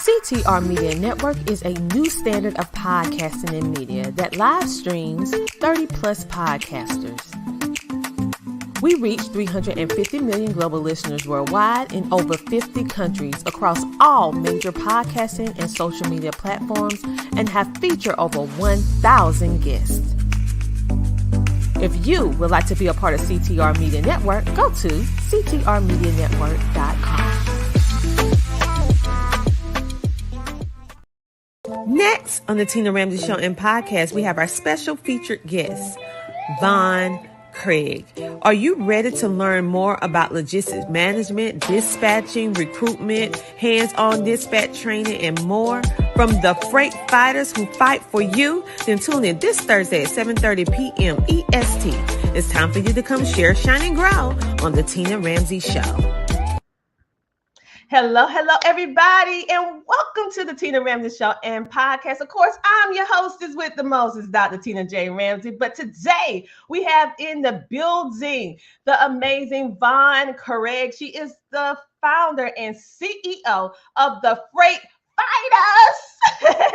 CTR Media Network is a new standard of podcasting and media that live streams 30-plus podcasters. We reach 350 million global listeners worldwide in over 50 countries across all major podcasting and social media platforms and have featured over 1,000 guests. If you would like to be a part of CTR Media Network, go to ctrmedianetwork.com. Next on the Tina Ramsey Show and Podcast, we have our special featured guest, Vaughn Craig. Are you ready to learn more about logistics management, dispatching, recruitment, hands-on dispatch training, and more from the freight fighters who fight for you? Then tune in this Thursday at 7:30 p.m. EST. It's time for you to come share, shine, and grow on the Tina Ramsey Show. Hello, everybody, and welcome to the Tina Ramsey Show and Podcast. Of course, I'm your hostess with the Moses, Dr. Tina J. Ramsey. But today we have in the building the amazing Vaughn Craig. She is the founder and CEO of the Freight Fighters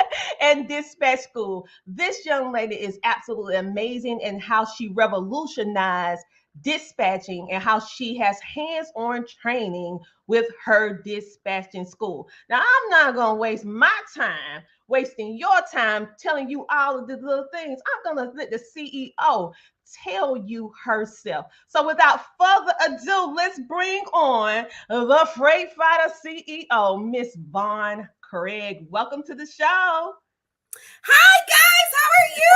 and Dispatch School. This young lady is absolutely amazing in how she revolutionized dispatching and how she has hands-on training with her dispatching school. Now, I'm not going to waste my time wasting your time telling you all of the little things. I'm going to let the CEO tell you herself. So without further ado, let's bring on the Freight Fighter CEO, Miss Vaughn Craig. Welcome to the show. Hi, guys. How are you?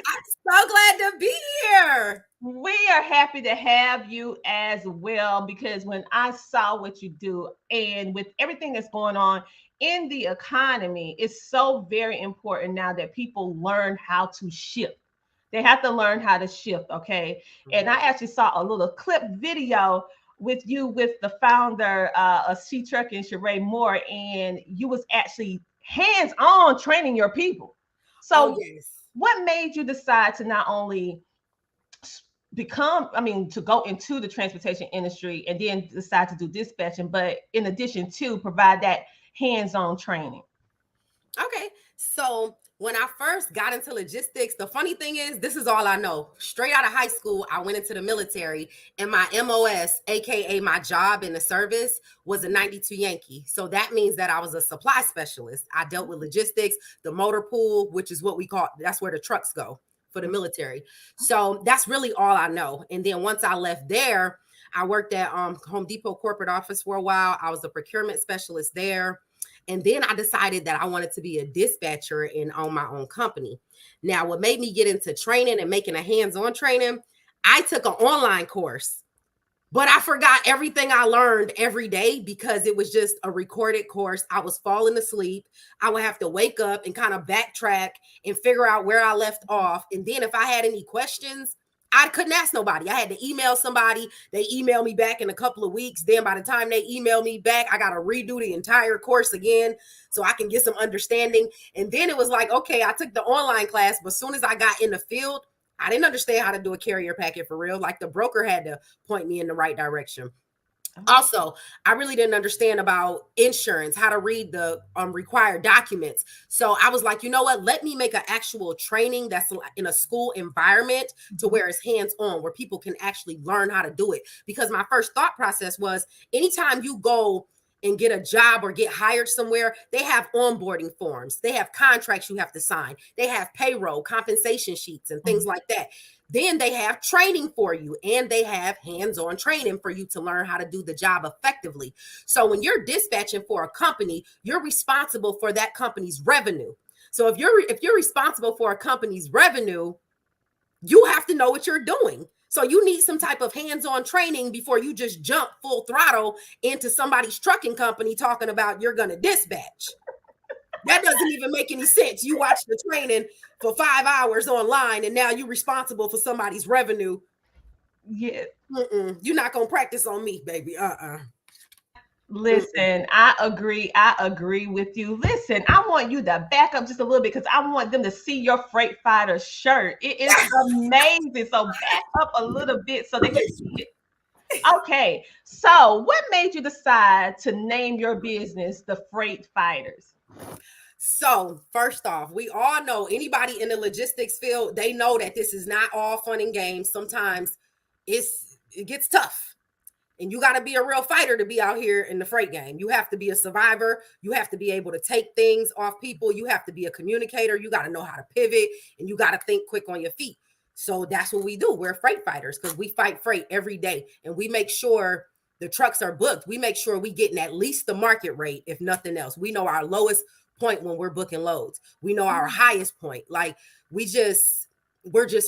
I'm so glad to be here. We are happy to have you as well, because when I saw what you do and with everything that's going on in the economy, it's so very important now that people learn how to shift. They have to learn how to shift, okay? And I actually saw a little clip video with you with the founder of C-Truck and Sheree Moore, and you was actually hands-on training your people. So what made you decide to not only to go into the transportation industry and then decide to do dispatching, but in addition to provide that hands-on training? Okay, so when I first got into logistics, the funny thing is, this is all I know. Straight out of high school, I went into the military, and my MOS, aka my job in the service, was a 92 Yankee. So that means that I was a supply specialist. I dealt with logistics, the motor pool, which is what we call, that's where the trucks go for the military. So that's really all I know. And then once I left there, I worked at Home Depot corporate office for a while. I was a procurement specialist there. And then I decided that I wanted to be a dispatcher and own my own company. Now, what made me get into training and making a hands-on training, I took an online course, but I forgot everything I learned every day because it was just a recorded course. I was falling asleep. I would have to wake up and kind of backtrack and figure out where I left off. And then if I had any questions, I couldn't ask nobody. I had to email somebody. They emailed me back in a couple of weeks. Then by the time they email me back, I got to redo the entire course again so I can get some understanding. And then it was like, okay, I took the online class, but as soon as I got in the field, I didn't understand how to do a carrier packet for real. Like the broker had to point me in the right direction. Also, I really didn't understand about insurance, how to read the required documents. So I was like, you know what? Let me make an actual training that's in a school environment to where it's hands-on, where people can actually learn how to do it. Because my first thought process was, anytime you go and get a job or get hired somewhere, they have onboarding forms. They have contracts you have to sign. They have payroll, compensation sheets, and things like that. Then they have training for you, and they have hands-on training for you to learn how to do the job effectively. So when you're dispatching for a company, you're responsible for that company's revenue. So if you're responsible for a company's revenue, you have to know what you're doing. So you need some type of hands-on training before you just jump full throttle into somebody's trucking company talking about you're going to dispatch. That doesn't even make any sense. You watch the training for 5 hours online, and now you're responsible for somebody's revenue. Yeah. You're not going to practice on me, baby. Listen, I agree with you. Listen, I want you to back up just a little bit because I want them to see your Freight Fighter shirt. It is amazing. So back up a little bit so they can see it. Okay. So what made you decide to name your business the Freight Fighters? So, first off, we all know anybody in the logistics field, they know that this is not all fun and games. Sometimes it gets tough. And you got to be a real fighter to be out here in the freight game. You have to be a survivor. You have to be able to take things off people. You have to be a communicator. You got to know how to pivot and you got to think quick on your feet. So that's what we do. We're freight fighters because we fight freight every day and we make sure the trucks are booked. We make sure we getting at least the market rate, if nothing else. We know our lowest point when we're booking loads. We know our highest point. Like we're just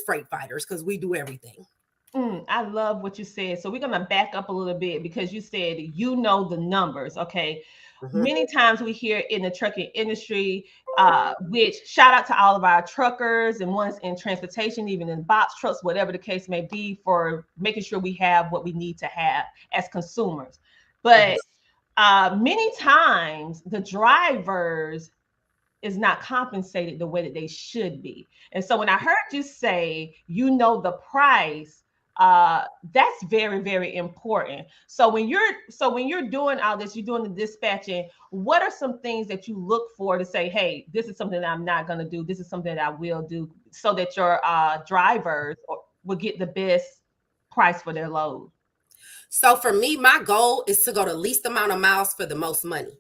freight fighters because we do everything. I love what you said. So we're going to back up a little bit because you said you know the numbers. Okay. Mm-hmm. Many times we hear in the trucking industry, which shout out to all of our truckers and ones in transportation, even in box trucks, whatever the case may be, for making sure we have what we need to have as consumers. But many times the drivers is not compensated the way that they should be. And so when I heard you say, you know, the price, that's very, very important. So when you're doing all this, you're doing the dispatching, what are some things that you look for to say, hey, this is something that I'm not going to do, this is something that I will do, so that your drivers will get the best price for their load? So for me, my goal is to go the least amount of miles for the most money.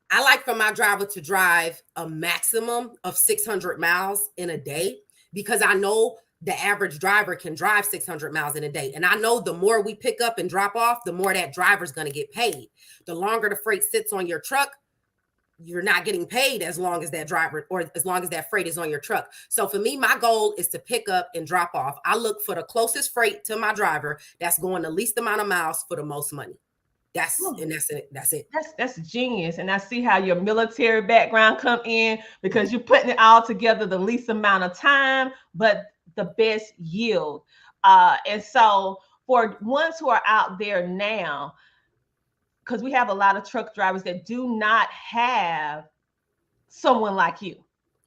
I like for my driver to drive a maximum of 600 miles in a day because I know the average driver can drive 600 miles in a day. And I know the more we pick up and drop off, the more that driver's going to get paid. The longer the freight sits on your truck, you're not getting paid as long as that driver or as long as that freight is on your truck. So for me, my goal is to pick up and drop off. I look for the closest freight to my driver that's going the least amount of miles for the most money. That's it. That's genius. And I see how your military background come in because you're putting it all together the least amount of time, but the best yield. And so for ones who are out there now, because we have a lot of truck drivers that do not have someone like you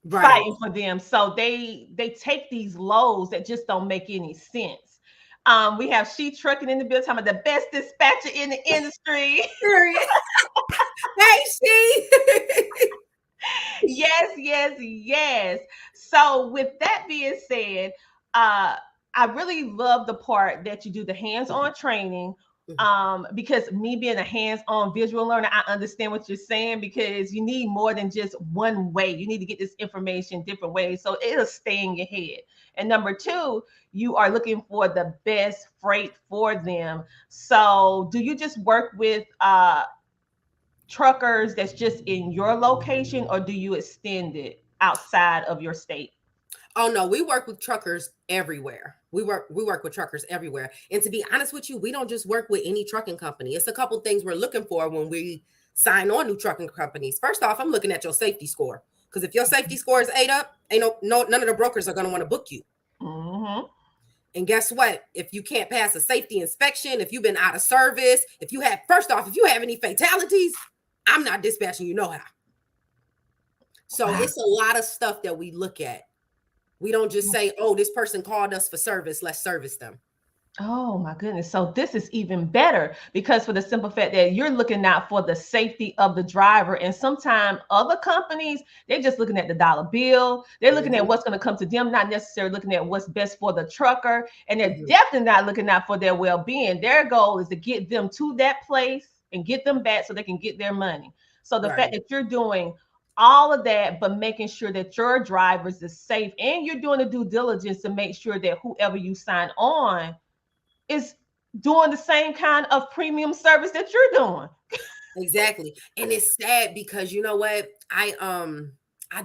fighting for them. So they take these loads that just don't make any sense. We have She Trucking in the building, talking about the best dispatcher in the industry. Period. Hey, She. Yes. So with that being said, I really love the part that you do the hands-on training. Because me being a hands-on visual learner, I understand what you're saying because you need more than just one way. You need to get this information different ways so it'll stay in your head. And number two, you are looking for the best freight for them. So do you just work with truckers that's just in your location, or do you extend it outside of your state? Oh no, we work with truckers everywhere. We work with truckers everywhere. And to be honest with you, we don't just work with any trucking company. It's a couple things we're looking for when we sign on new trucking companies. First off, I'm looking at your safety score. Because if your safety score is 8 up, ain't no none of the brokers are going to want to book you. Mm-hmm. And guess what? If you can't pass a safety inspection, if you've been out of service, if you have any fatalities, I'm not dispatching you no how. So It's a lot of stuff that we look at. We don't just say, oh, this person called us for service, let's service them. Oh my goodness. So this is even better because for the simple fact that you're looking out for the safety of the driver. And sometimes other companies, they're just looking at the dollar bill. They're looking at what's going to come to them, not necessarily looking at what's best for the trucker. And they're definitely not looking out for their well-being. Their goal is to get them to that place and get them back so they can get their money. So the fact that you're doing all of that, but making sure that your drivers is safe and you're doing the due diligence to make sure that whoever you sign on is doing the same kind of premium service that you're doing. Exactly. And it's sad because you know what? I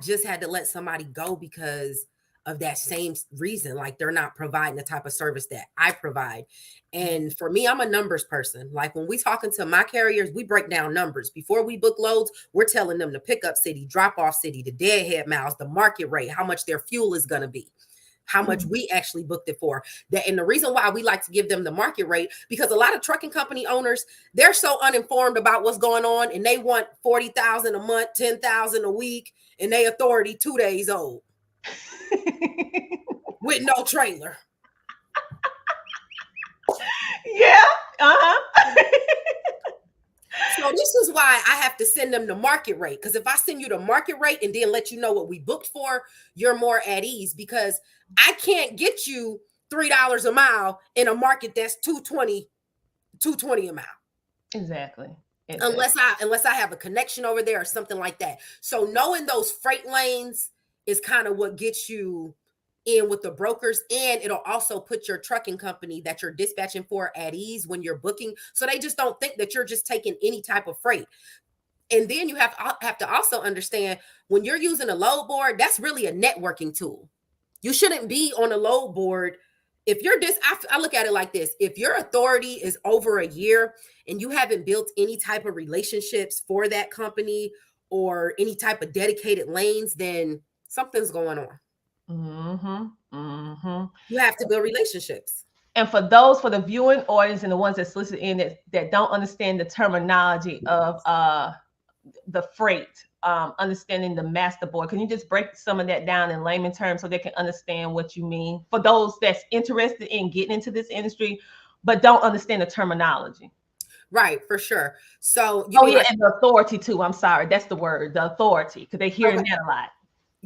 just had to let somebody go because of that same reason. Like they're not providing the type of service that I provide. And for me, I'm a numbers person. Like when we talking to my carriers, we break down numbers. Before we book loads, we're telling them the pickup city, drop off city, the deadhead miles, the market rate, how much their fuel is going to be, how much we actually booked it for. That, and the reason why we like to give them the market rate, because a lot of trucking company owners, they're so uninformed about what's going on and they want 40,000 a month, 10,000 a week, and they authority 2 days old with no trailer. Yeah. So this is why I have to send them the market rate. Because if I send you the market rate and then let you know what we booked for, you're more at ease. Because I can't get you $3 a mile in a market that's 220 a mile. Exactly. Unless I have a connection over there or something like that. So knowing those freight lanes is kind of what gets you in with the brokers, and it'll also put your trucking company that you're dispatching for at ease when you're booking, so they just don't think that you're just taking any type of freight. And then you have to also understand, when you're using a load board, that's really a networking tool. You shouldn't be on a load board. If you're I look at it like this: if your authority is over a year and you haven't built any type of relationships for that company or any type of dedicated lanes, then something's going on. You have to build relationships. And for the viewing audience and the ones that's listening in that don't understand the terminology of the freight, understanding the master board, can you just break some of that down in layman terms so they can understand what you mean, for those that's interested in getting into this industry but don't understand the terminology? Right, for sure. So and the authority too. I'm sorry, that's the word, the authority, because they hear that a lot.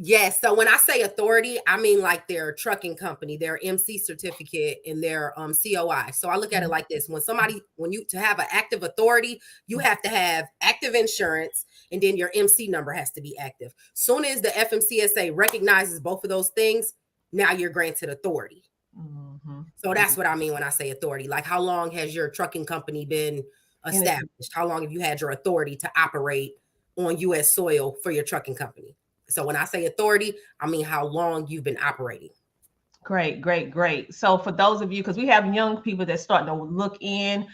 Yes. So when I say authority, I mean like their trucking company, their MC certificate, and their COI. So I look at it like this: to have an active authority, you have to have active insurance, and then your MC number has to be active. Soon as the FMCSA recognizes both of those things, now you're granted authority. So that's what I mean when I say authority. Like, how long has your trucking company been established? How long have you had your authority to operate on U.S. soil for your trucking company? So when I say authority, I mean how long you've been operating. Great. So for those of you, because we have young people that's starting to look in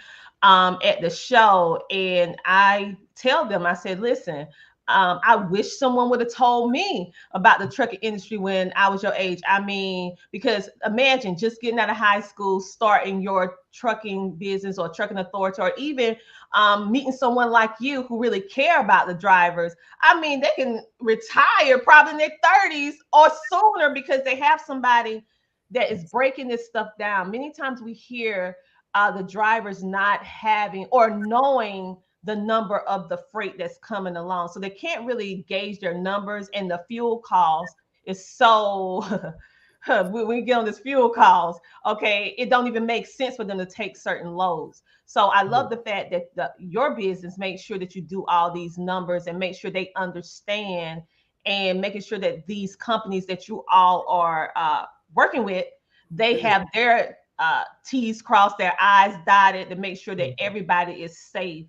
at the show, and I tell them, I said, listen, I wish someone would have told me about the trucking industry when I was your age. I mean, because imagine just getting out of high school, starting your trucking business or trucking authority, or even meeting someone like you who really care about the drivers. I mean, they can retire probably in their 30s or sooner because they have somebody that is breaking this stuff down. Many times we hear the drivers not having or knowing the number of the freight that's coming along. So they can't really gauge their numbers, and the fuel cost is so when we get on this fuel cost, okay, it don't even make sense for them to take certain loads. So I love the fact that your business makes sure that you do all these numbers and make sure they understand, and making sure that these companies that you all are working with, they have their T's crossed, their I's dotted, to make sure that everybody is safe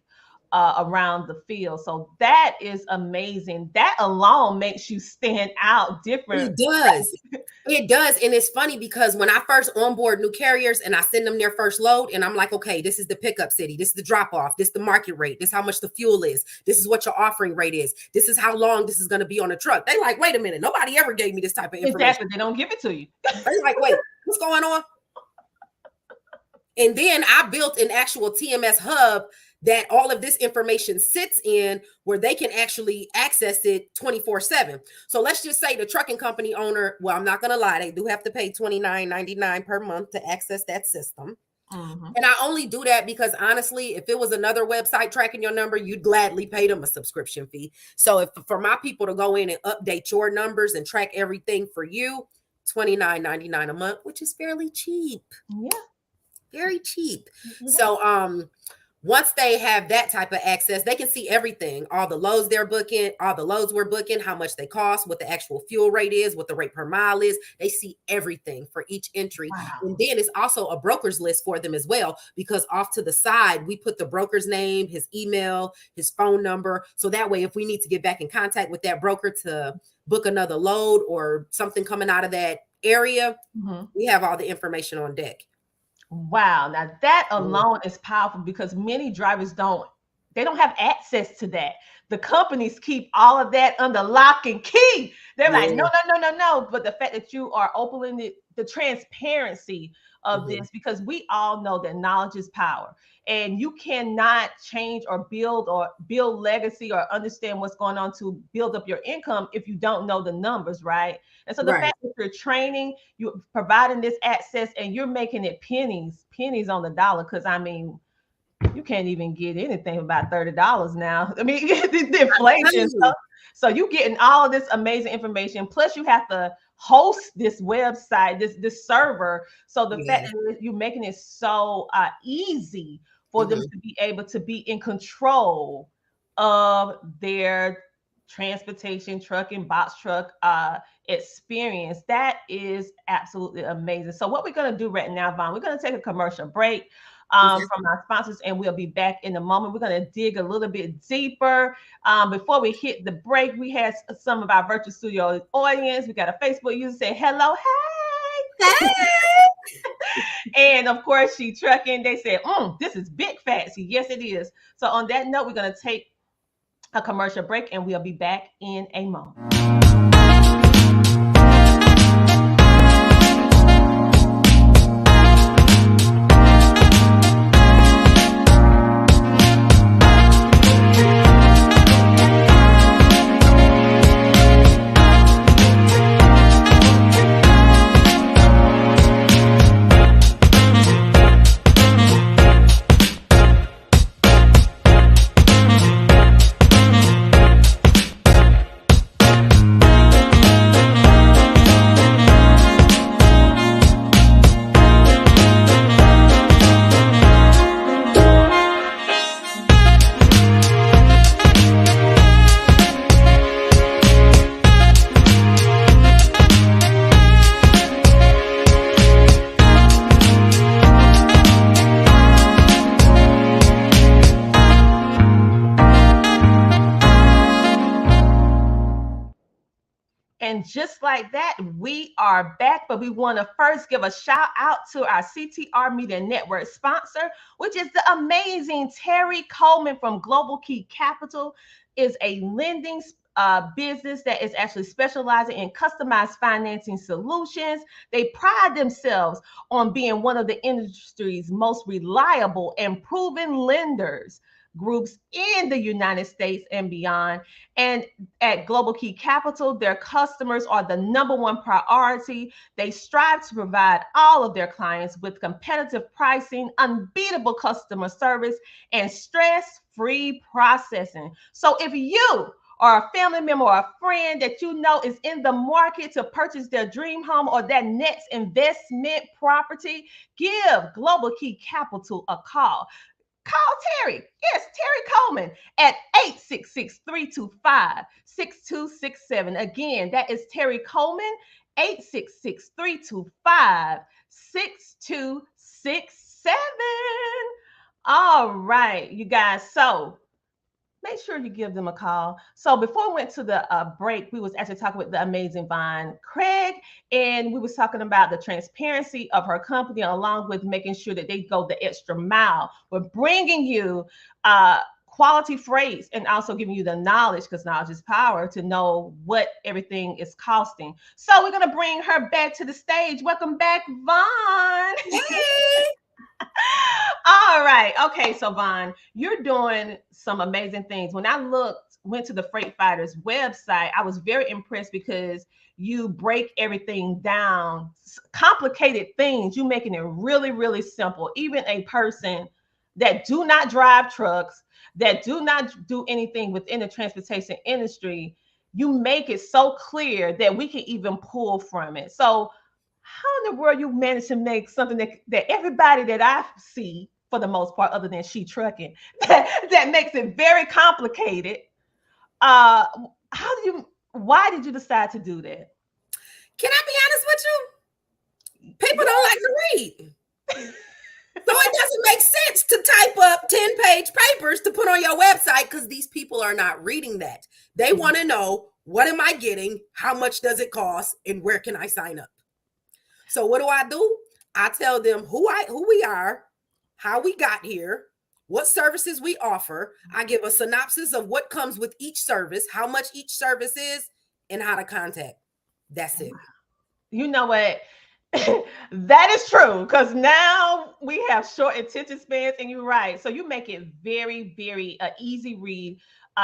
around the field. So that is amazing. That alone makes you stand out different. It does. And it's funny because when I first onboard new carriers and I send them their first load, and I'm like, okay, this is the pickup city, this is the drop off, this is the market rate, this is how much the fuel is, this is what your offering rate is, this is how long this is going to be on the truck. They like, wait a minute, nobody ever gave me this type of information. Exactly. They don't give it to you. They're like, wait, what's going on? And then I built an actual TMS hub that all of this information sits in, where they can actually access it 24/7. So let's just say the trucking company owner, well, I'm not going to lie, they do have to pay $29.99 per month to access that system. And I only do that because, honestly, if it was another website tracking your number, you'd gladly pay them a subscription fee. So if for my people to go in and update your numbers and track everything for you, $29.99 a month, which is fairly cheap. Yeah. Very cheap. So once they have that type of access, they can see everything, all the loads they're booking, all the loads we're booking, how much they cost, what the actual fuel rate is, what the rate per mile is. They see everything for each entry. Wow. And then it's also a broker's list for them as well, because off to the side, we put the broker's name, his email, his phone number. So that way, if we need to get back in contact with that broker to book another load or something coming out of that area, we have all the information on deck. Wow. Now that alone is powerful, because many drivers don't have access to that. The companies keep all of that under lock and key. They're like, no. But the fact that you are opening the transparency of this, because we all know that knowledge is power, and you cannot change or build legacy or understand what's going on to build up your income if you don't know the numbers, right? And so the fact that you're training, you're providing this access, and you're making it pennies on the dollar. Because I mean, You can't even get anything about $30 now. I mean, the inflation stuff. So you getting all of this amazing information. Plus, you have to host this website, this server. So the fact Yeah. that you're making it so easy for them Hmm. to be able to be in control of their transportation, trucking, box truck experience. That is absolutely amazing. So what we're going to do right now, Vaughn, we're going to take a commercial break Okay. from our sponsors, and we'll be back in a moment. We're going to dig a little bit deeper. Before we hit the break, we had some of our virtual studio audience. We got a Facebook user say hello, hey. Hey. And of course, she trucking. They said, this is big fancy. Yes, it is. So on that note, we're going to take a commercial break, and we'll be back in a moment. And just like that, we are back. But we want to first give a shout out to our CTR Media Network sponsor, which is the amazing Terry Coleman from Global Key Capital. Is a lending business that is actually specializing in customized financing solutions. They pride themselves on being one of the industry's most reliable and proven lenders groups in the United States and beyond. And at Global Key Capital, their customers are the number one priority. They strive to provide all of their clients with competitive pricing, unbeatable customer service, and stress-free processing. So if you or a family member or a friend that you know is in the market to purchase their dream home or that next investment property, give Global Key Capital a call. Call Terry. Yes, Terry Coleman at 866-325-6267. Again, that is Terry Coleman, 866-325-6267. All right, you guys. So make sure you give them a call. So before we went to the break, we was actually talking with the amazing Vaughn Craig, and we was talking about the transparency of her company, along with making sure that they go the extra mile with bringing you quality freights and also giving you the knowledge, because knowledge is power, to know what everything is costing. So we're gonna bring her back to the stage. Welcome back, Vaughn. Hey. All right. Okay. So, Vaughn, you're doing some amazing things. When I went to the Freight Fighters website, I was very impressed because you break everything down, complicated things. You making it really, really simple. Even a person that do not drive trucks, that do not do anything within the transportation industry, you make it so clear that we can even pull from it. So, how in the world you manage to make something that everybody that I see, for the most part, other than she trucking, that makes it very complicated? Uh, why did you decide to do that? Can I be honest with you? People don't like to read. So it doesn't make sense to type up 10-page papers to put on your website, because these people are not reading that. They want to know, what am I getting? How much does it cost? And where can I sign up? So what do? I tell them who we are, how we got here, what services we offer. I give a synopsis of what comes with each service, how much each service is, and how to contact. That's it. You know what? That is true, because now we have short attention spans, and you're right. So you make it very, very easy read.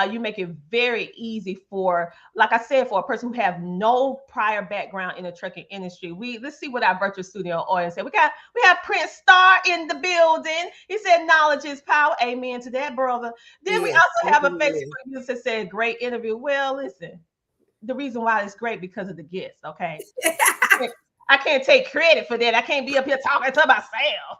you make it very easy for, like I said, for a person who have no prior background in the trucking industry. Let's see what our virtual studio audience said. We have Prince Star in the building. He said, "Knowledge is power." Amen to that, brother. Then we also have a Facebook user that said, "Great interview." Well, listen, the reason why it's great because of the guests. Okay, I can't take credit for that. I can't be up here talking to myself.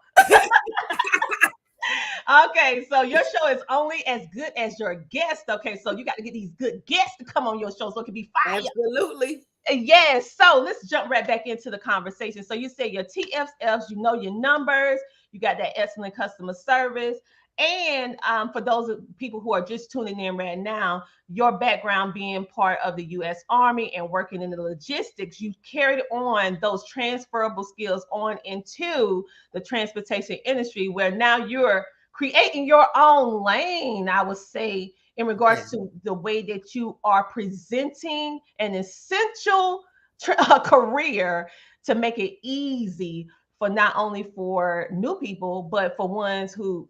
Okay, so your show is only as good as your guest. Okay, so you got to get these good guests to come on your show so it can be fire. Absolutely. Yes. So let's jump right back into the conversation. So you say your TFFs, you know your numbers, you got that excellent customer service. And for those people who are just tuning in right now, your background being part of the U.S. Army and working in the logistics, you carried on those transferable skills on into the transportation industry, where now you're creating your own lane, I would say, in regards to the way that you are presenting an essential career to make it easy for not only for new people, but for ones who,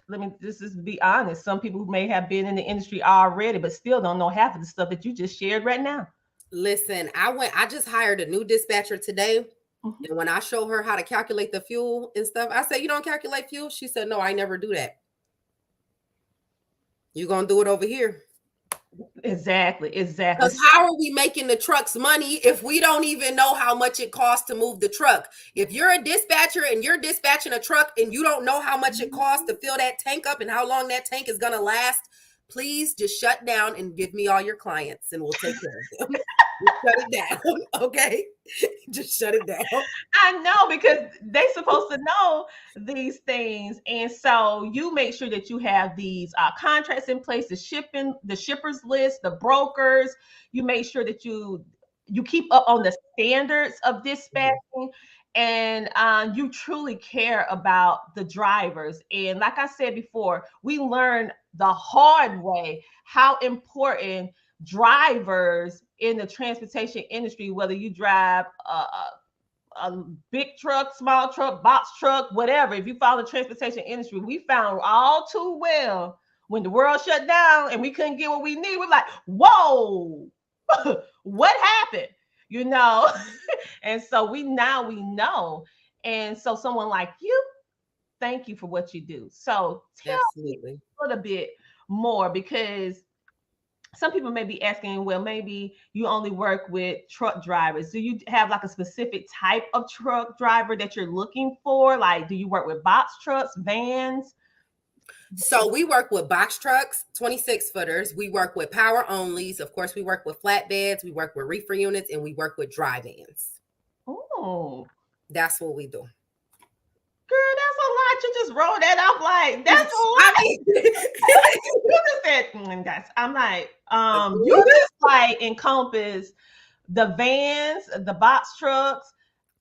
let me just be honest, some people who may have been in the industry already, but still don't know half of the stuff that you just shared right now. Listen, I just hired a new dispatcher today. Mm-hmm. And when I show her how to calculate the fuel and stuff, I say, "You don't calculate fuel?" She said, "No, I never do that." You're going to do it over here. Exactly. Because how are we making the trucks money if we don't even know how much it costs to move the truck? If you're a dispatcher and you're dispatching a truck and you don't know how much it costs to fill that tank up and how long that tank is going to last, please just shut down and give me all your clients and we'll take care of them. Shut it down, okay? Just shut it down. I know, because they're supposed to know these things, and so you make sure that you have these contracts in place, the shippers list, the brokers. You make sure that you keep up on the standards of dispatching, and you truly care about the drivers. And like I said before, we learned the hard way how important drivers in the transportation industry, whether you drive a big truck, small truck, box truck, whatever. If you follow the transportation industry, we found all too well when the world shut down and we couldn't get what we need. We're like, whoa, what happened? You know? And so we know. And so someone like you, thank you for what you do. So tell me a little bit more, because some people may be asking, well, maybe you only work with truck drivers. Do you have like a specific type of truck driver that you're looking for? Like, do you work with box trucks, vans? So we work with box trucks, 26 footers. We work with power onlys. Of course, we work with flatbeds. We work with reefer units, and we work with dry vans. Oh, that's what we do. Girl, that's a lot. You just rolled that off like that's a lot. You just said that's. I'm like, you just like encompass the vans, the box trucks.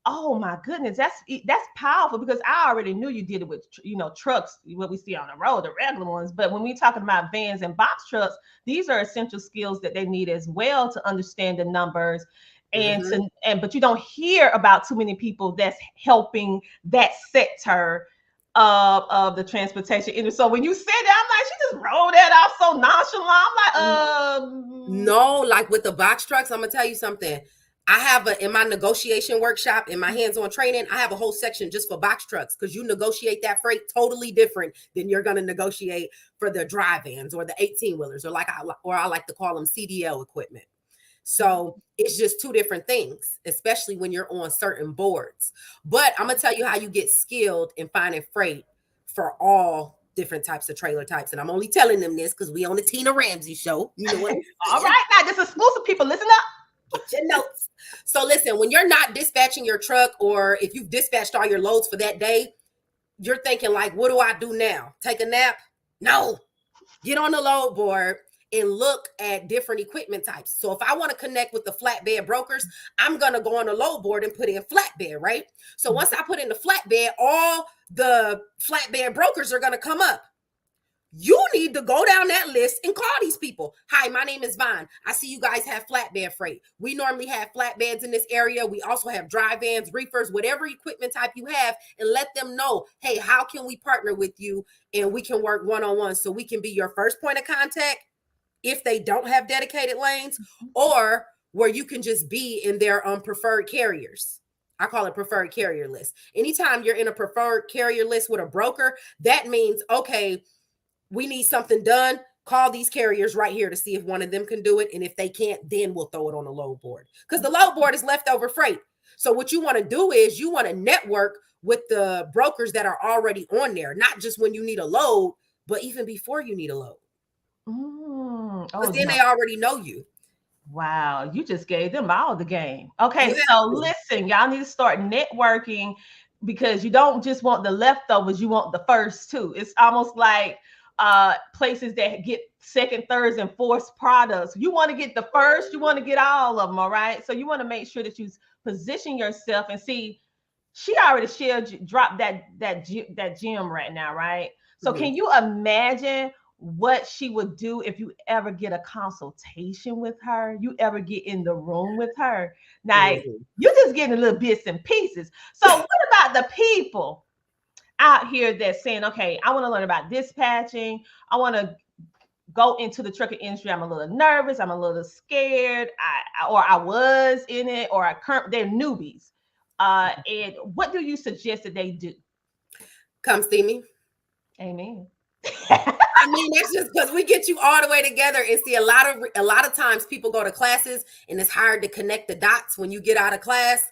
Oh my goodness, that's powerful, because I already knew you did it with trucks, what we see on the road, the regular ones. But when we talking about vans and box trucks, these are essential skills that they need as well to understand the numbers. And but you don't hear about too many people that's helping that sector of the transportation industry. So when you said that, I'm like, she just rolled that off so nonchalant. I'm like, no, like with the box trucks, I'm gonna tell you something. I have in my negotiation workshop, in my hands-on training, I have a whole section just for box trucks, because you negotiate that freight totally different than you're gonna negotiate for the dry vans or the 18-wheelers, or I like to call them CDL equipment. So it's just two different things, especially when you're on certain boards. But I'm going to tell you how you get skilled in finding freight for all different types of trailer types. And I'm only telling them this because we on the Tina Ramsey show. You know what? All right, now this is exclusive, people. Listen up. Get your notes. So listen, when you're not dispatching your truck, or if you've dispatched all your loads for that day, you're thinking like, what do I do now? Take a nap? No. Get on the load board and look at different equipment types. So if I want to connect with the flatbed brokers, I'm going to go on the load board and put in flatbed, right? So once I put in the flatbed, all the flatbed brokers are going to come up. You need to go down that list and call these people. Hi, my name is Vaughn. I see you guys have flatbed freight. We normally have flatbeds in this area. We also have dry vans, reefers, whatever equipment type you have, and let them know, hey, how can we partner with you and we can work one-on-one so we can be your first point of contact if they don't have dedicated lanes, or where you can just be in their preferred carriers. I call it preferred carrier list. Anytime you're in a preferred carrier list with a broker, that means, okay, we need something done. Call these carriers right here to see if one of them can do it. And if they can't, then we'll throw it on the load board, because the load board is leftover freight. So what you want to do is you want to network with the brokers that are already on there, not just when you need a load, but even before you need a load. Because then they already know you. Wow, you just gave them all the game. Okay, Exactly. so listen, y'all need to start networking, because you don't just want the leftovers, you want the first two. It's almost like places that get second, thirds, and fourth products. You want to get the first, you want to get all of them, all right? So you want to make sure that you position yourself and see. She already dropped that gym right now, right? So can you imagine what she would do if you ever get a consultation with her, you ever get in the room with her? Now, you're just getting little bits and pieces. So what about the people out here that's saying, okay, I want to learn about dispatching. I want to go into the trucking industry. I'm a little nervous. I'm a little scared. I was in it, or they're newbies. And what do you suggest that they do? Come see me. Amen. I mean, that's just because we get you all the way together. And see, a lot of times people go to classes and it's hard to connect the dots when you get out of class.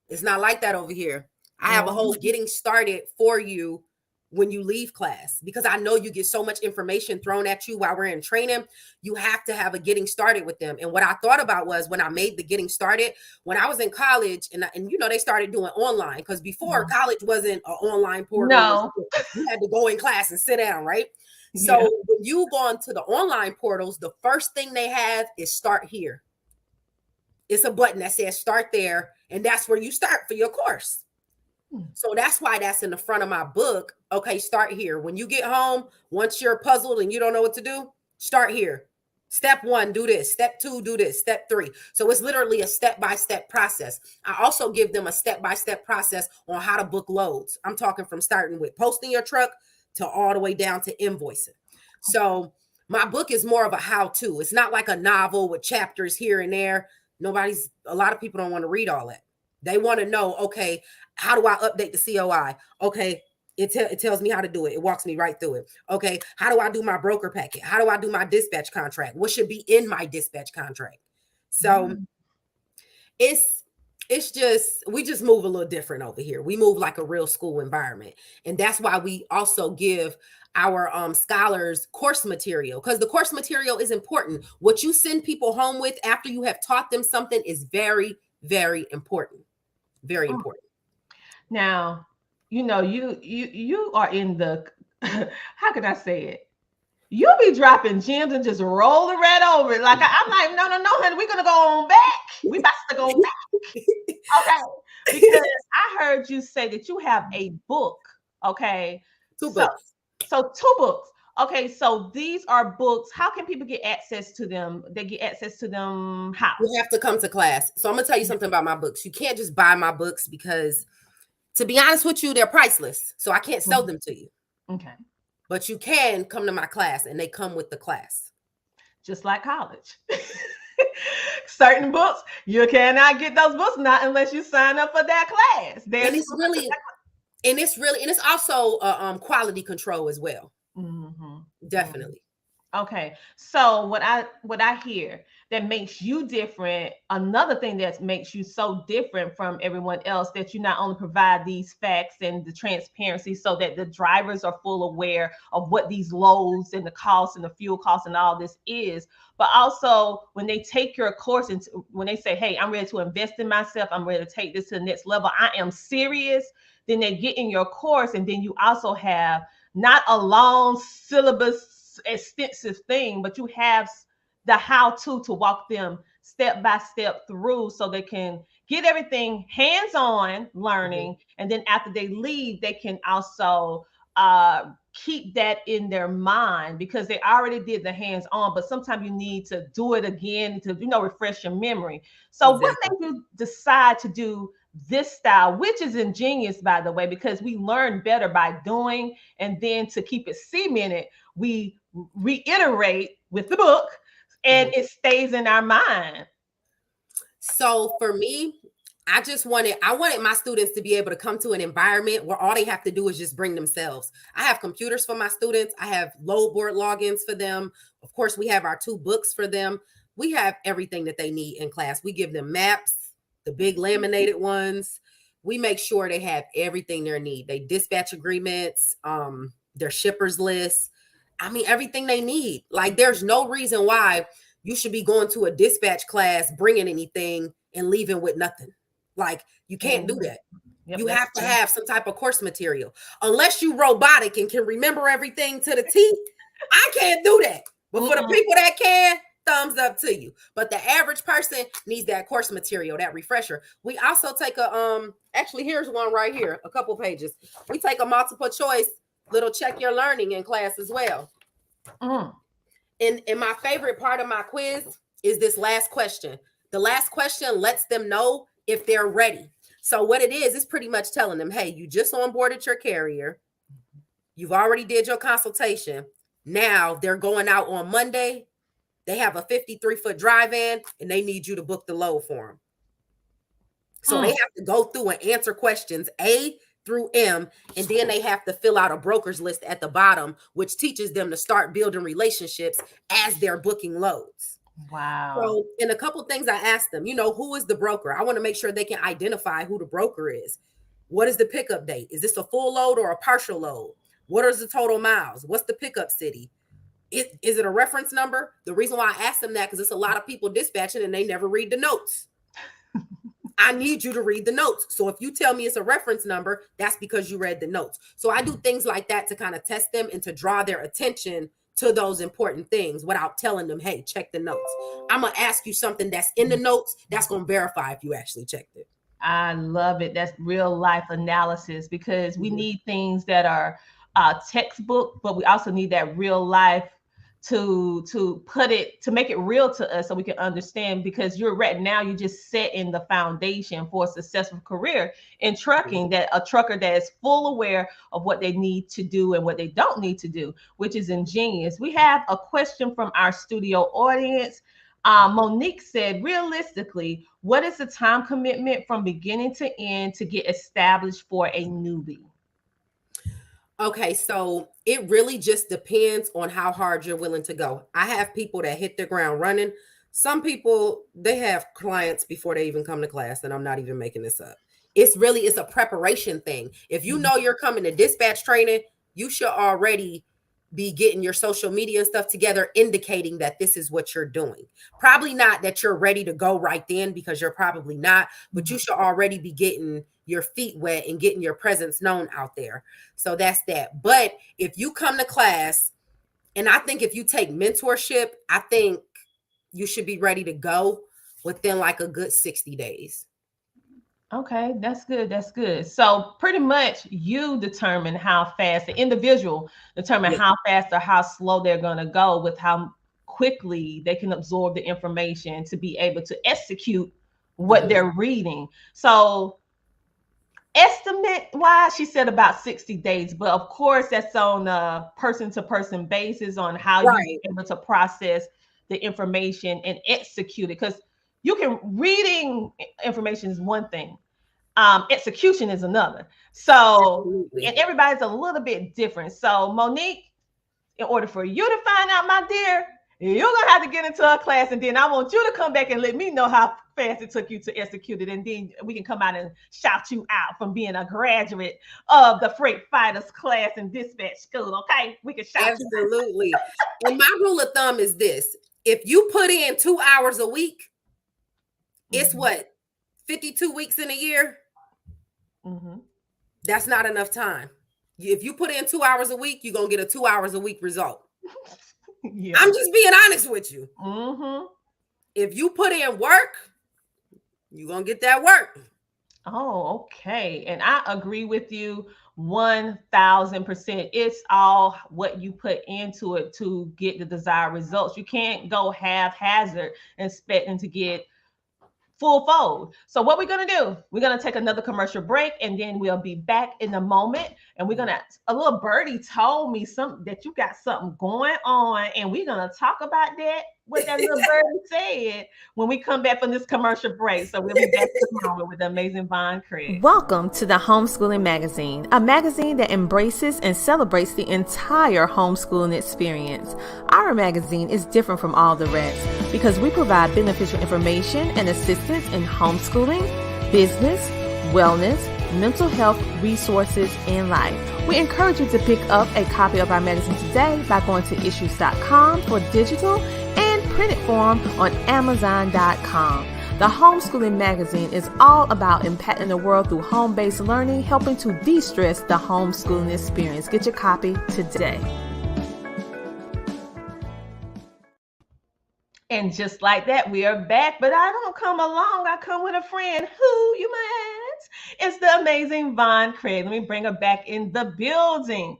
It's not like that over here. I have a whole getting started for you when you leave class, because I know you get so much information thrown at you while we're in training. You have to have a getting started with them. And what I thought about was, when I made the getting started, when I was in college, and you know, they started doing online, because before college wasn't an online portal. No. You had to go in class and sit down, right? So when you go onto the online portals, the first thing they have is start here. It's a button that says start there, and that's where you start for your course. So that's why that's in the front of my book. Okay, start here. When you get home, once you're puzzled and you don't know what to do, start here. Step 1, do this. Step 2, do this. Step 3. So it's literally a step-by-step process. I also give them a step-by-step process on how to book loads. I'm talking from starting with posting your truck to all the way down to invoicing. So my book is more of a how-to. It's not like a novel with chapters here and there. A lot of people don't want to read all that. They want to know, okay, how do I update the COI? Okay, it tells me how to do it. It walks me right through it. Okay, how do I do my broker packet? How do I do my dispatch contract? What should be in my dispatch contract? So it's just, we just move a little different over here. We move like a real school environment. And that's why we also give our scholars course material, because the course material is important. What you send people home with after you have taught them something is very, very important. Very important. Now, you know, you are in the how can I say it? You'll be dropping gems and just rolling right over it. Like I'm like, no, honey, we're gonna go on back. We about to go back. Okay. Because I heard you say that you have a book. Okay. Two books. So 2 books. Okay, so these are books. How can people get access to them? They get access to them how? You have to come to class. So I'm gonna tell you something about my books. You can't just buy my books, because, to be honest with you, they're priceless. So I can't sell them to you. Okay. But you can come to my class, and they come with the class. Just like college. Certain books, you cannot get those books not unless you sign up for that class. And it's also quality control as well. Definitely. Okay, so what I hear that makes you different, another thing that makes you so different from everyone else, that you not only provide these facts and the transparency so that the drivers are full aware of what these loads and the costs and the fuel costs and all this is, but also when they take your course and when they say, hey, I'm ready to invest in myself, I'm ready to take this to the next level, I am serious, then they get in your course, and then you also have not a long syllabus extensive thing, but you have the how-to to walk them step by step through so they can get everything hands-on learning. And then after they leave, they can also keep that in their mind because they already did the hands-on, but sometimes you need to do it again to refresh your memory. So what Exactly. made you decide to do this style, which is ingenious, by the way, because we learn better by doing, and then to keep it cemented, we reiterate with the book, and Mhm. it stays in our mind. So for me, I wanted my students to be able to come to an environment where all they have to do is just bring themselves. I have computers for my students. I have load board logins for them. Of course, we have our 2 books for them. We have everything that they need in class. We give them maps, the big laminated ones. We make sure they have everything they need. They dispatch agreements, their shippers list. I mean, everything they need. Like, there's no reason why you should be going to a dispatch class, bringing anything and leaving with nothing. Like, you can't do Mhm. that. Yep, You that's have to true. have some type of course material. Unless you robotic and can remember everything to the T, I can't do that. But for the Mm-mm. people that can, thumbs up to you. But the average person needs that course material, that refresher. We also take a actually here's one right here, a couple pages. We take a multiple choice little check your learning in class as well. Mm. And my favorite part of my quiz is this last question. The last question lets them know if they're ready. So what it is pretty much telling them, hey, you just onboarded your carrier. You've already did your consultation. Now they're going out on Monday. They have a 53-foot drive-in and they need you to book the load for them. So they Mm. have to go through and answer questions A through M, and then they have to fill out a broker's list at the bottom, which teaches them to start building relationships as they're booking loads. Wow. So, in a couple of things I asked them, who is the broker? I want to make sure they can identify who the broker is. What is the pickup date? Is this a full load or a partial load? What is the total miles? What's the pickup city? Is it a reference number? The reason why I asked them that because it's a lot of people dispatching and they never read the notes. I need you to read the notes. So if you tell me it's a reference number, that's because you read the notes. So I do things like that to kind of test them and to draw their attention to those important things without telling them, hey, check the notes. I'm going to ask you something that's in the notes that's going to verify if you actually checked it. I love it. That's real life analysis because we Mhm. need things that are textbook, but we also need that real life to put it to make it real to us so we can understand. Because you're right now, you just set in the foundation for a successful career in trucking. That a trucker that is full aware of what they need to do and what they don't need to do, which is ingenious. We have a question from our studio audience. Monique said, realistically, what is the time commitment from beginning to end to get established for a newbie? Okay, so it really just depends on how hard you're willing to go. I have people that hit the ground running. Some people, they have clients before they even come to class, and I'm not even making this up. It's a preparation thing. If you know you're coming to dispatch training, you should already be getting your social media and stuff together, indicating that this is what you're doing. Probably not that you're ready to go right then, because you're probably not, but you should already be getting your feet wet and getting your presence known out there. So that's that. But if you come to class, and I think if you take mentorship, I think you should be ready to go within like a good 60 days. Okay, that's good. That's good. So pretty much you determine how fast the individual determine Yeah. how fast or how slow they're going to go with how quickly they can absorb the information to be able to execute what Mhm. they're reading. So estimate wise, she said about 60 days, but of course that's on a person to person basis on how you Right. able to process the information and execute it. Because you can reading information is one thing, execution is another. So, Absolutely. and everybody's a little bit different. So, Monique, in order for you to find out, my dear, you're gonna have to get into a class, and then I want you to come back and let me know how fast it took you to execute it, and then we can come out and shout you out from being a graduate of the freight fighters class in dispatch school. Okay, we can shout you Absolutely. And my rule of thumb is this: if you put in 2 hours a week, out. it's what, 52 weeks in a year? Mm-hmm. That's not enough time. If you put in 2 hours a week, you're going to get a 2 hours a week result. Yeah. I'm just being honest with you. Mm-hmm. If you put in work, you're going to get that work. Oh, okay. And I agree with you 1000%. It's all what you put into it to get the desired results. You can't go haphazard expecting to get full fold. So what we're gonna do? We're gonna take another commercial break, and then we'll be back in a moment. And we're gonna. A little birdie told me something that you got something going on, and we're gonna talk about that. What that little birdie said when we come back from this commercial break. So we'll be back in a moment with the amazing Von Craig. Welcome to the Homeschooling Magazine, a magazine that embraces and celebrates the entire homeschooling experience. Our magazine is different from all the rest because we provide beneficial information and assistance in homeschooling, business, wellness, mental health, resources, and life. We encourage you to pick up a copy of our magazine today by going to issues.com for digital and printed form on amazon.com. The Homeschooling Magazine is all about impacting the world through home-based learning, helping to de-stress the homeschooling experience. Get your copy today. And just like that, we are back. But I don't come along. I come with a friend. Who, you might ask? It's the amazing Von Craig. Let me bring her back in the building.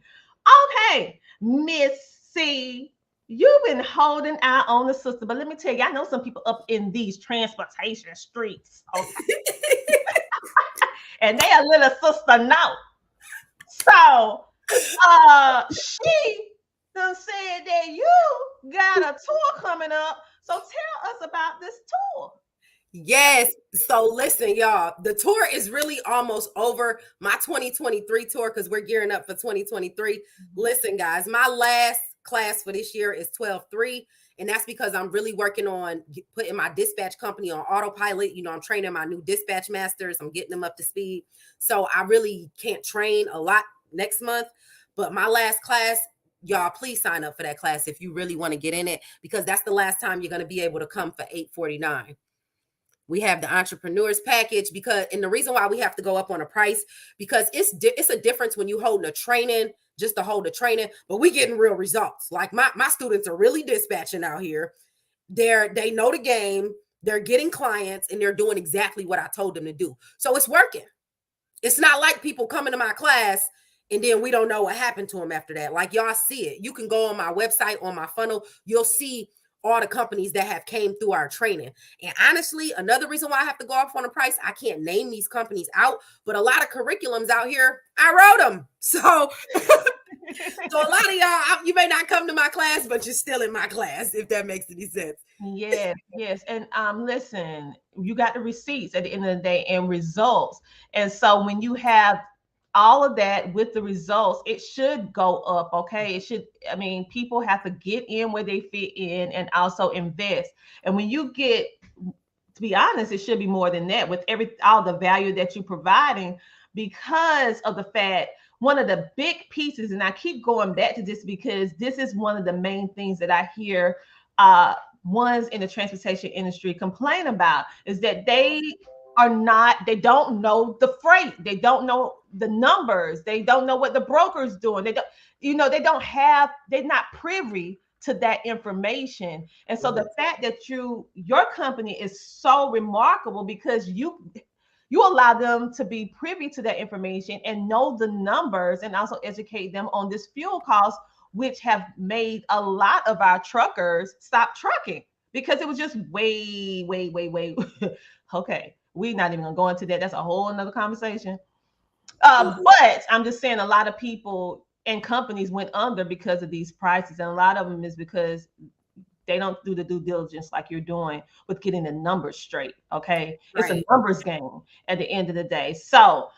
Okay, Miss C. You've been holding out on the sister, but let me tell you, I know some people up in these transportation streets, okay? And they a little sister now. So, she done said that you got a tour coming up. So tell us about this tour. Yes. So listen, y'all, the tour is really almost over. My 2023 tour, because we're gearing up for 2023. Listen, guys, my last class for this year is 12-3. And that's because I'm really working on putting my dispatch company on autopilot. You know, I'm training my new dispatch masters. I'm getting them up to speed. So I really can't train a lot next month. But my last class, y'all, please sign up for that class if you really want to get in it, because that's the last time you're going to be able to come for $849. We have the entrepreneurs package and the reason why we have to go up on a price, because it's a difference when you holding a training just to hold a training, but we getting real results. Like my students are really dispatching out here. They know the game, they're getting clients, and they're doing exactly what I told them to do. So it's working. It's not like people coming to my class and then we don't know what happened to them after that. Like, y'all see it. You can go on my website, on my funnel, you'll see all the companies that have came through our training. And honestly, another reason why I have to go off on a price, I can't name these companies out, but a lot of curriculums out here, I wrote them. So a lot of y'all, you may not come to my class, but you're still in my class, if that makes any sense. Yes. And listen, you got the receipts at the end of the day and results. And so when you have all of that with the results, it should go up. Okay. People have to get in where they fit in and also invest. And when you get, to be honest, it should be more than that with all the value that you're providing, because of the fact, one of the big pieces, and I keep going back to this because this is one of the main things that I hear ones in the transportation industry complain about, is that they don't know the freight. They don't know the numbers. They don't know what the broker's doing. They're not privy to that information. And so the fact that your company is so remarkable because you allow them to be privy to that information and know the numbers, and also educate them on this fuel cost, which have made a lot of our truckers stop trucking because it was just way. Okay. We're not even gonna go into that. That's a whole another conversation. But I'm just saying, a lot of people and companies went under because of these prices. And a lot of them is because they don't do the due diligence like you're doing with getting the numbers straight. Okay. Right. It's a numbers game at the end of the day. So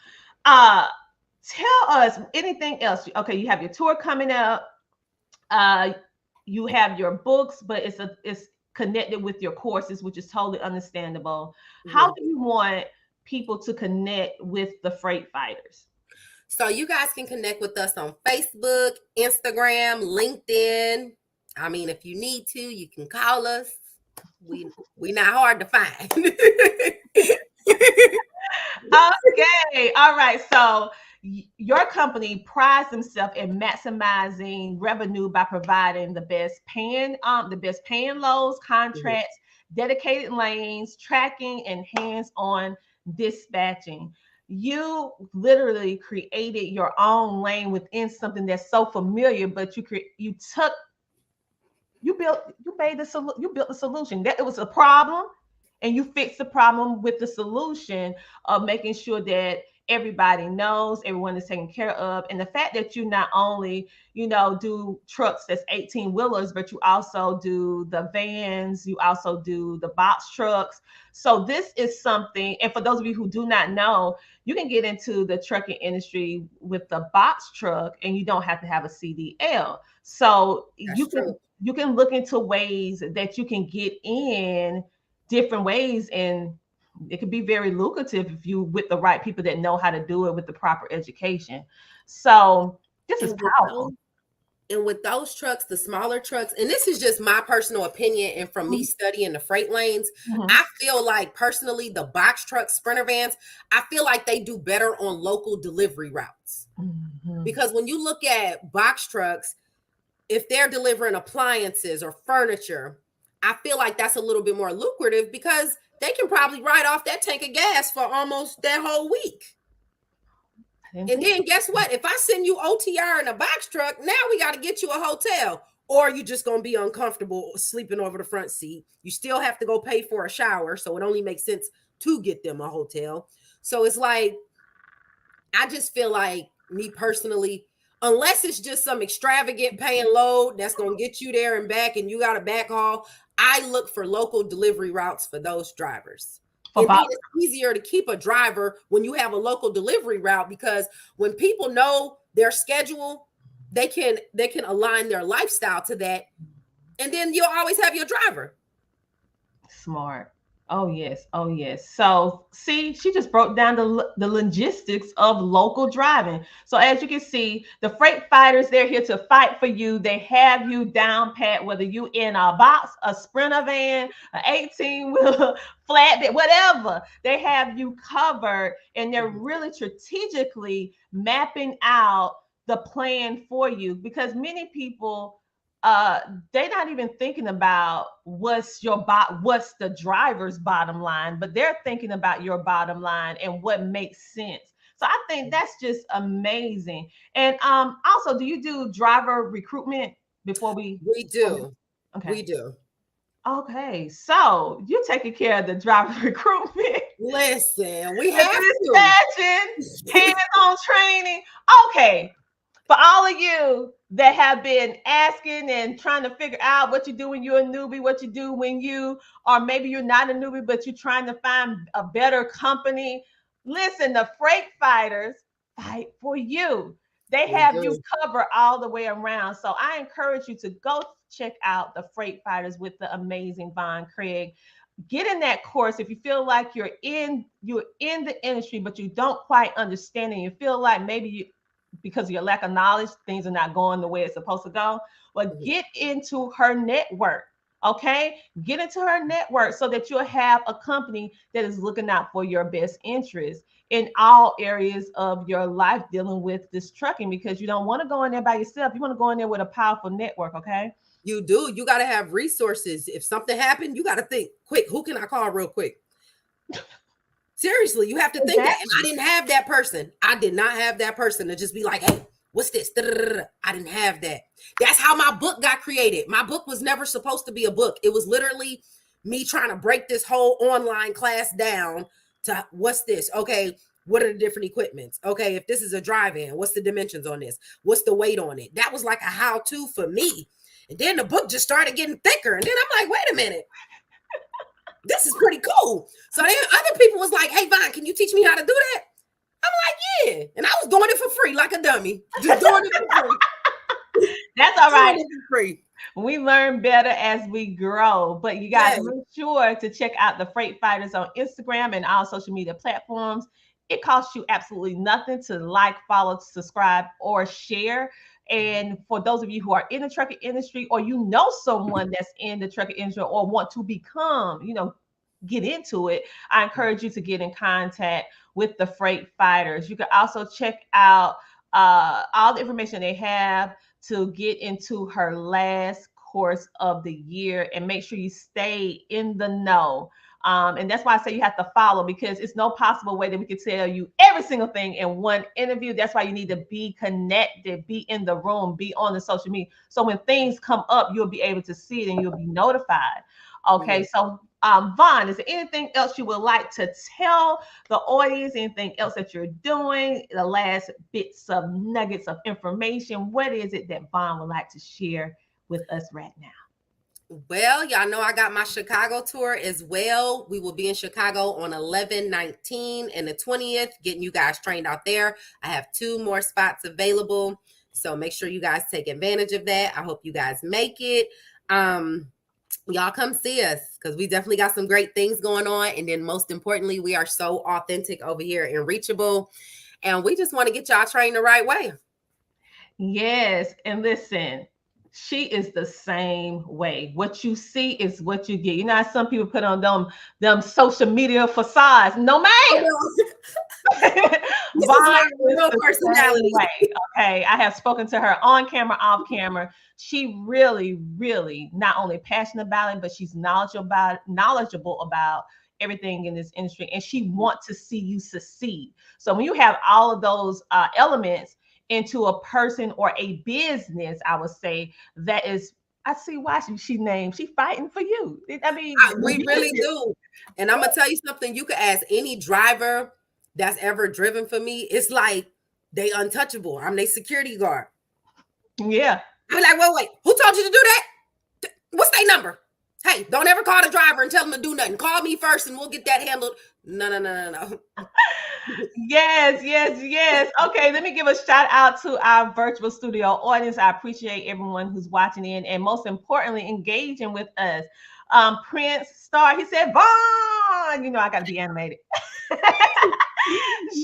tell us anything else. Okay, you have your tour coming up. You have your books, but it's connected with your courses, which is totally understandable. Mm-hmm. How do you want people to connect with the Freight Fighters? So you guys can connect with us on Facebook, Instagram, LinkedIn. I mean, if you need to, you can call us. We not hard to find. Okay. All right. So your company prides themselves in maximizing revenue by providing the best paying loads, contracts, dedicated lanes, tracking, and hands-on dispatching. You literally created your own lane within something that's so familiar, but you built the solution. That it was a problem, and you fixed the problem with the solution of making sure that everybody knows, everyone is taken care of. And the fact that you not only, do trucks that's 18 wheelers, but you also do the vans, you also do the box trucks. So this is something, and for those of you who do not know, you can get into the trucking industry with the box truck and you don't have to have a CDL. So That's true. you can look into ways that you can get in different ways, and it could be very lucrative if you with the right people that know how to do it with the proper education. So this is And with powerful. those, and with those trucks, the smaller trucks, and this is just my personal opinion, and from me studying the freight lanes, I feel like personally the box trucks, sprinter vans, I feel like they do better on local delivery routes. Because when you look at box trucks, if they're delivering appliances or furniture, I feel like that's a little bit more lucrative because they can probably ride off that tank of gas for almost that whole week. And then guess what? If I send you OTR in a box truck, now we got to get you a hotel. Or you just going to be uncomfortable sleeping over the front seat. You still have to go pay for a shower. So it only makes sense to get them a hotel. So it's like, I just feel like, me personally, unless it's just some extravagant pay and load that's going to get you there and back and you got a back haul, I look for local delivery routes for those drivers. And then it's easier to keep a driver when you have a local delivery route, because when people know their schedule, they can align their lifestyle to that. And then you'll always have your driver. Smart. Oh yes. Oh yes. So see, she just broke down the logistics of local driving. So as you can see, the freight fighters, they're here to fight for you. They have you down pat, whether you in a box, a sprinter van, an 18-wheeler, flatbed, whatever. They have you covered, and they're really strategically mapping out the plan for you, because many people they're not even thinking about what's the driver's bottom line, but they're thinking about your bottom line and what makes sense. So I think that's just amazing. And also, do you do driver recruitment before we do. Okay. We do. Okay, so you're taking care of the driver recruitment. Listen, we have dispatching, hands-on training. Okay, for all of you that have been asking and trying to figure out what you do when you're a newbie, what you do when you, or maybe you're not a newbie, but you're trying to find a better company, listen, the freight fighters fight for you. They have you covered all the way around. So I encourage you to go check out the freight fighters with the amazing Von Craig. Get in that course if you feel like you're in the industry, but you don't quite understand it. You feel like maybe because of your lack of knowledge, things are not going the way it's supposed to go. Well, get into her network. Okay, get into her network so that you'll have a company that is looking out for your best interest in all areas of your life dealing with this trucking, because you don't want to go in there by yourself. You want to go in there with a powerful network. Okay, you do. You got to have resources. If something happened, you got to think quick. Who can I call real quick? Seriously, you have to think that. And I didn't have that person. I did not have that person to just be like, hey, what's this? I didn't have that. That's how my book got created. My book was never supposed to be a book. It was literally me trying to break this whole online class down to what's this? Okay, what are the different equipments? Okay, if this is a drive-in, what's the dimensions on this? What's the weight on it? That was like a how-to for me. And then the book just started getting thicker. And then I'm like, wait a minute. This is pretty cool. So then other people was like, hey, Vaughn, can you teach me how to do that? I'm like, yeah. And I was doing it for free, like a dummy. Just doing it for free. That's all right. Free. We learn better as we grow. But you guys make sure to check out the Freight Fighters on Instagram and all social media platforms. It costs you absolutely nothing to like, follow, subscribe, or share. And for those of you who are in the trucking industry, or you know someone that's in the trucking industry or want to become, get into it, I encourage you to get in contact with the Freight Fighters. You can also check out all the information they have to get into her last course of the year, and make sure you stay in the know And that's why I say you have to follow, because it's no possible way that we could tell you every single thing in one interview. That's why you need to be connected, be in the room, be on the social media. So when things come up, you'll be able to see it and you'll be notified. Okay, so Vaughn, is there anything else you would like to tell the audience? Anything else that you're doing? The last bits of nuggets of information. What is it that Vaughn would like to share with us right now? Well, y'all know I got my Chicago tour as well. We will be in Chicago on 11/19 and the 20th, getting you guys trained out there. I have 2 more spots available, so make sure you guys take advantage of that. I hope you guys make it. Y'all come see us, because we definitely got some great things going on. And then most importantly, we are so authentic over here and reachable. And we just want to get y'all trained the right way. Yes. And listen, she is the same way. What you see is what you get. You know how some people put on them social media facades. No, ma'am. Oh, no. This is my real personality. Okay, I have spoken to her on camera, off camera. She really, really not only passionate about it, but she's knowledgeable about everything in this industry, and she wants to see you succeed. So when you have all of those elements into a person or a business, I would say that is, I see why she fighting for you. I mean, we really do. And I'm gonna tell you something. You could ask any driver that's ever driven for me. It's like they untouchable. I'm their security guard. Yeah. I'm like, wait, who told you to do that? What's their number? Hey, don't ever call the driver and tell them to do nothing. Call me first and we'll get that handled. No. Yes. Okay, let me give a shout out to our virtual studio audience. I appreciate everyone who's watching in, and most importantly, engaging with us. Prince Star, he said, Vaughn, you know I got to be animated.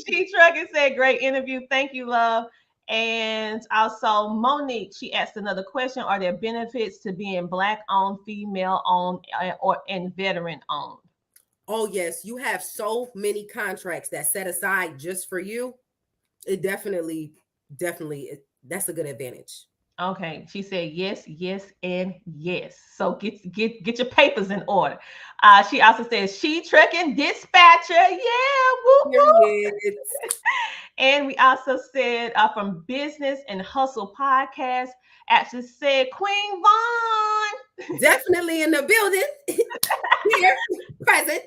She Trucking said, great interview. Thank you, love. And also Monique, she asked another question. Are there benefits to being Black-owned, female-owned, and veteran-owned? Oh, yes. You have so many contracts that set aside just for you. It definitely, that's a good advantage. Okay, she said yes, and yes. So get your papers in order. She also says She Trucking Dispatcher. Yeah, woo woo. And we also said from Business and Hustle Podcast, actually said Queen Vaughn. Definitely in the building. Here, present.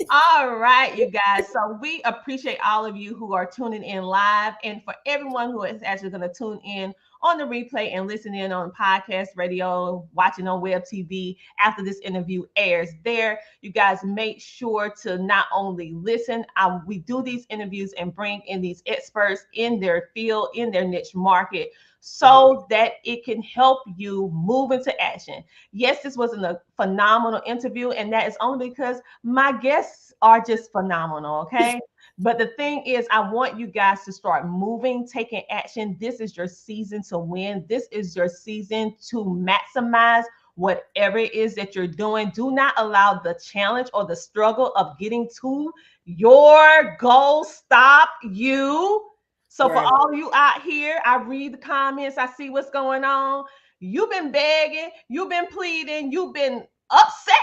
All right, you guys. So we appreciate all of you who are tuning in live, and for everyone who is actually going to tune in on the replay and listen in on podcast, radio, watching on web TV after this interview airs there. You guys make sure to not only listen, we do these interviews and bring in these experts in their field, in their niche market, so that it can help you move into action. Yes, this was a phenomenal interview, and that is only because my guests are just phenomenal, okay? But the thing is, I want you guys to start moving, taking action. This is your season to win. This is your season to maximize whatever it is that you're doing. Do not allow the challenge or the struggle of getting to your goal stop you. So for all of you out here, I read the comments, I see what's going on. You've been begging, you've been pleading, you've been upset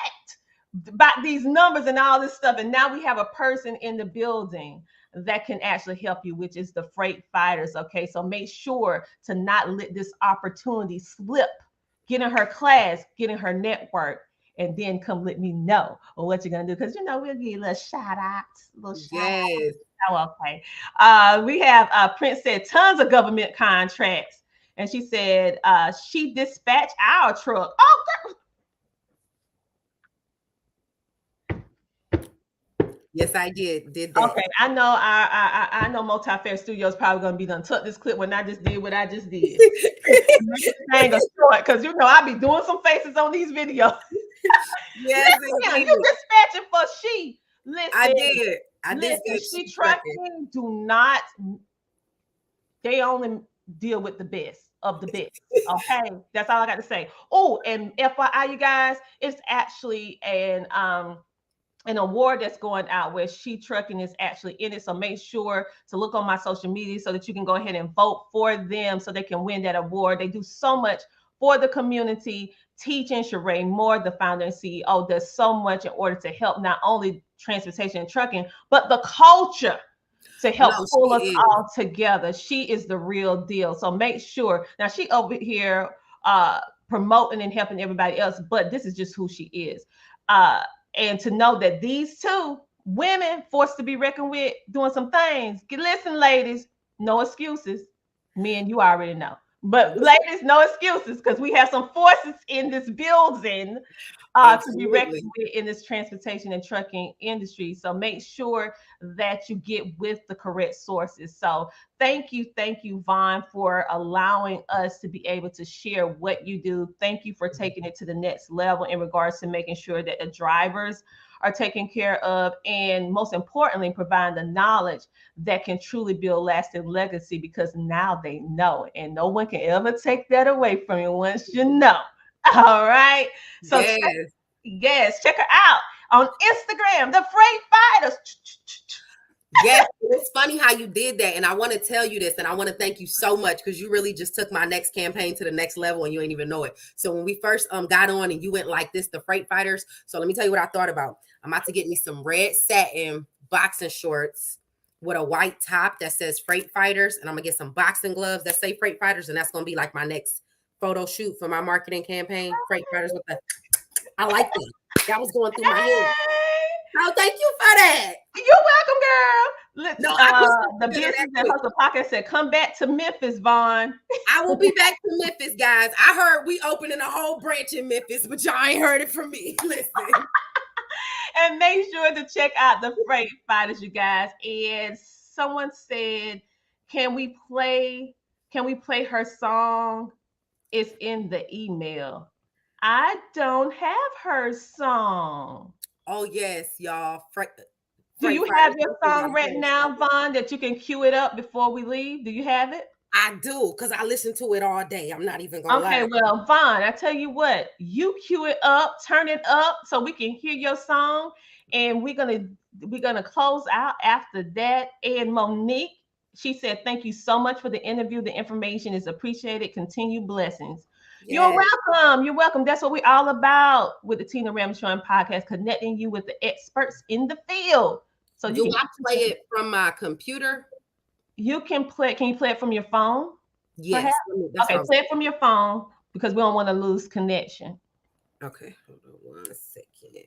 about these numbers and all this stuff. And now we have a person in the building that can actually help you, which is the freight fighters. Okay, so make sure to not let this opportunity slip. Get in her class, get in her network, and then come let me know what you're gonna do. Because we'll give you a little shout outs, Yes. Oh, okay. We have Prince said tons of government contracts, and she said she dispatched our truck. Oh, girl. Yes, I did that. Okay, I know. I know. Multi-Fair Studios probably gonna be done. Tuck this clip when I just did what I just did. Because I be doing some faces on these videos. Yes, you dispatching for she. Listen, I did. She Trucking do not. They only deal with the best of the best. Okay, that's all I got to say. Oh, and FYI, you guys, it's actually an award that's going out where She Trucking is actually in it. So make sure to look on my social media so that you can go ahead and vote for them so they can win that award. They do so much for the community. Teaching Sheree Moore, the founder and CEO, does so much in order to help not only transportation and trucking, but the culture to help pull us all together. She is the real deal. So make sure, now she over here promoting and helping everybody else, but this is just who she is. And to know that these two women forced to be reckoned with doing some things. Listen, ladies, no excuses. Men, you already know. But ladies, no excuses, because we have some forces in this building to be reckoned with in this transportation and trucking industry. So make sure that you get with the correct sources. So thank you, Vaughn, for allowing us to be able to share what you do. Thank you for taking it to the next level in regards to making sure that the drivers are taken care of, and most importantly, providing the knowledge that can truly build lasting legacy, because now they know, and no one can ever take that away from you once you know. All right. So check her out on Instagram, the Freight Fighters. Yes, it's funny how you did that. And I want to tell you this, and I want to thank you so much, because you really just took my next campaign to the next level and you ain't even know it. So when we first got on and you went like this, the Freight Fighters. So let me tell you what I thought about. I'm about to get me some red satin boxing shorts with a white top that says Freight Fighters. And I'm going to get some boxing gloves that say Freight Fighters. And that's going to be like my next photo shoot for my marketing campaign. Freight Fighters with the, I like that. That was going through my head. Oh, thank you for that. You're welcome, girl. The Business and Hustle Podcast said, come back to Memphis, Vaughn. I will be back to Memphis, guys. I heard we opening a whole branch in Memphis, but y'all ain't heard it from me. Listen. And make sure to check out the Freight Fighters, you guys. And someone said, can we play her song? It's in the email. I don't have her song. Oh, yes, y'all. Do you have your song right now, Vaughn, that you can cue it up before we leave? Do you have it? I do, because I listen to it all day. I'm not even going to lie. Okay, well, Vaughn, I tell you what, you cue it up, turn it up so we can hear your song, and we're gonna close out after that. And Monique, she said, thank you so much for the interview. The information is appreciated. Continue blessings. Yes. You're welcome. You're welcome. That's what we're all about with the Tina Ramsey Show and Podcast, connecting you with the experts in the field. So do I play it from my computer? You can play. Can you play it from your phone? Yes. Okay, play it from your phone, because we don't want to lose connection. Okay, hold on 1 second.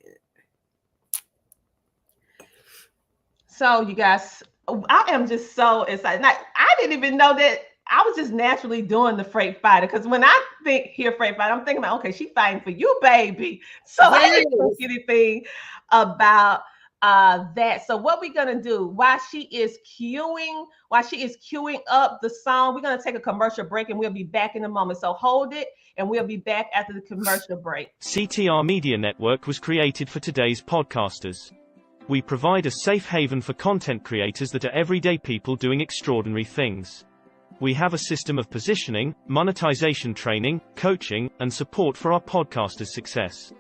So you guys, I am just so excited. Like, I didn't even know that. I was just naturally doing the Freight Fighter, because when I hear Freight Fighter, I'm thinking about, okay, she's fighting for you, baby. So yes. I didn't think anything about that. So what we're gonna do while she is queuing up the song, we're gonna take a commercial break, and we'll be back in a moment. So hold it, and we'll be back after the commercial break. CTR Media Network was created for today's podcasters. We provide a safe haven for content creators that are everyday people doing extraordinary things. We have a system of positioning, monetization training, coaching, and support for our podcasters' success.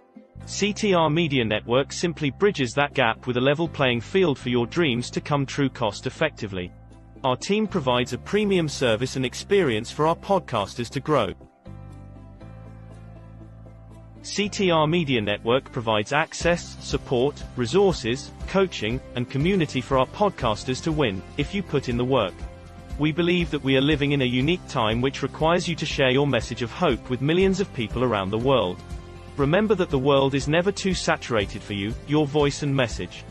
CTR Media Network simply bridges that gap with a level playing field for your dreams to come true cost effectively. Our team provides a premium service and experience for our podcasters to grow. CTR Media Network provides access, support, resources, coaching, and community for our podcasters to win, if you put in the work. We believe that we are living in a unique time which requires you to share your message of hope with millions of people around the world. Remember that the world is never too saturated for you, your voice and message.